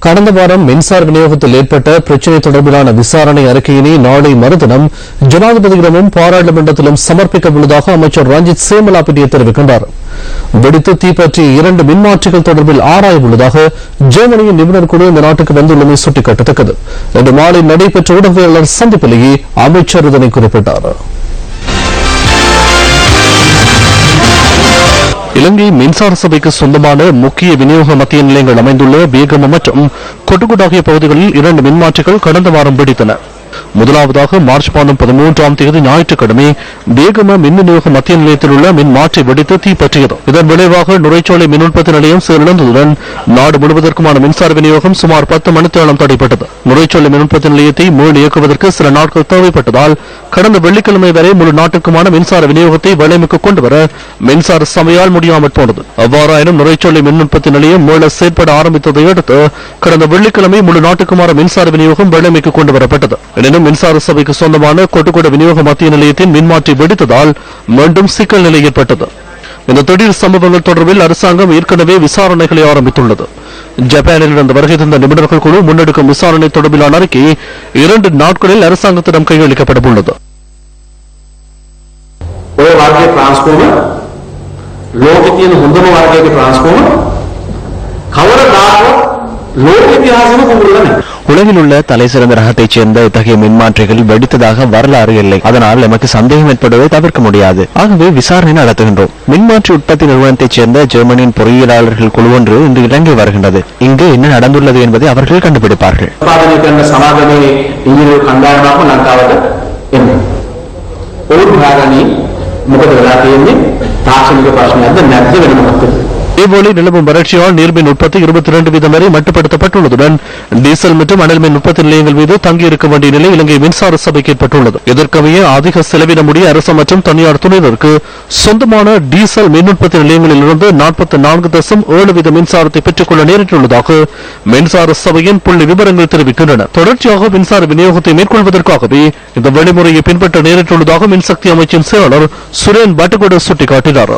கடந்த வாரம் மின்சார விநியோகத்தில் ஏற்பட்ட பிரச்சினை தொடர்பிலான விசாரணை அறிக்கையினை நாளை மறுதினம் ஜனாதிபதியிடமும் பாராளுமன்றத்திலும் சமர்ப்பிக்க உள்ளதாக அமைச்சர் ரஞ்சித் சேமலாபிட்டிய தெரிவிக்கின்றார். வெடித்து தீப்பற்றிய 2 மின்மாற்றிகள் தொடர்பில் ஆராய உள்ளதாக ஜெர்மனியின் நிபுணர் குழு இந்த நாட்டுக்கு வந்துள்ளமை சுட்டிக்காட்டத்தக்கது. இன்று மாலை நடைபெற்ற ஊடகவியலாளர் சந்திப்பிலேயே அமைச்சர் இதனை குறிப்பிட்டார். இலங்கை மின்சார சபைக்கு சொந்தமான முக்கிய விநியோக மத்திய நிலையங்கள் அமைந்துள்ள பேகம மற்றும் கொட்டுக்குட் ஆகிய பகுதிகளில் 2 மின்மாற்றிகள் கடந்த வாரம் வெடித்தன. முதலாவதாக மார்ச் மாதம் 13ஆம் தேதி ஞாயிற்றுக்கிழமை பேகம மின் விநியோக மத்திய நிலையத்தில் உள்ள மின்மாற்றி வெடித்து தீப்பற்றியது. இதன் விளைவாக நுரைச்சோலை மின் உற்பத்தி நிலையம் செயலிழந்ததுடன் நாடு முழுவதற்குமான மின்சார விநியோகம் சுமார் 10 மணித்தியாலம் தடைப்பட்டது. நுரைச்சோலை மின் உற்பத்தி நிலையத்தை மீள் இயக்குவதற்கு சில நாட்கள் தேவைப்பட்டதால் கடந்த வெள்ளிக்கிழமை வரை முழு நாட்டுக்குமான மின்சார விநியோகத்தை வலிமைக்கு கொண்டுவர மின்சார சபையால் முடியாமல் போனது. அவ்வாறாயினும் நுரைச்சோலை மின் உற்பத்தி நிலையம் மீள செயற்பட ஆரம்பித்ததை அடுத்து கடந்த வெள்ளிக்கிழமை முழு நாட்டுக்குமான மின்சார விநியோகம் வலிமைக்கு கொண்டுவரப்பட்டது. எனினும் மின்சார சபைக்கு சொந்தமான கொட்டுக்கொட விநியோக மத்திய நிலையத்தின் மின்மாற்றி வெடித்ததால் மீண்டும் சிக்கல் நிலை ஏற்பட்டது. இந்த திடீர் சம்பவங்கள் தொடர்பில் அரசாங்கம் ஏற்கனவே விசாரணைகளை ஆரம்பித்துள்ளது. ஜப்பானில் இருந்து வருகை தந்த நிபுணர்கள் குழு முன்னெடுக்கும் விசாரணை தொடர்பிலான அறிக்கை 2 நாட்களில் அரசாங்கத்திடம் கையளிக்கப்பட உள்ளது. உலகில் உள்ள தலை சிறந்த ரகத்தைச் சேர்ந்த இத்தகைய மின்மாற்றிகள் வெடித்ததாக வரலாறு இல்லை. அதனால் நமக்கு சந்தேகம் ஏற்படுவதை தவிர்க்க முடியாது. ஆகவே விசாரணை நடத்துகின்றோம். மின்மாற்றி உற்பத்தி நிறுவனத்தைச் சேர்ந்த ஜெர்மனியின் பொறியியலாளர்கள் குழு ஒன்று இன்று இலங்கை வருகின்றது. இங்கு என்ன நடந்துள்ளது என்பதை அவர்கள் கண்டுபிடிப்பார்கள். இதேபோல நிலவும் வறட்சியால் நீர்மின் உற்பத்தி 22% வரை மட்டுப்படுத்தப்பட்டுள்ளதுடன் டீசல் மற்றும் அனல் மின் உற்பத்தி நிலையங்கள் மீது தங்கியிருக்க வேண்டிய நிலை இலங்கை மின்சார சபைக்கு ஏற்பட்டுள்ளது. இதற்கமைய அதிக செலவிடமுடைய அரசு மற்றும் தனியார் துறையினருக்கு சொந்தமான டீசல் மின் உற்பத்தி நிலையங்களில் இருந்து 44.7% மின்சாரத்தை பெற்றுக்கொள்ள நேரிட்டுள்ளதாக மின்சார சபையின் புள்ளி விவரங்கள் தெரிவிக்கின்றன. தொடர்ச்சியாக மின்சார விநியோகத்தை மேற்கொள்வதற்காகவே இந்த வழிமுறையை பின்பற்ற நேரிட்டுள்ளதாக மின்சக்தி அமைச்சின் செயலாளர் சுரேன் பட்டுகோட சுட்டிக்காட்டினார்.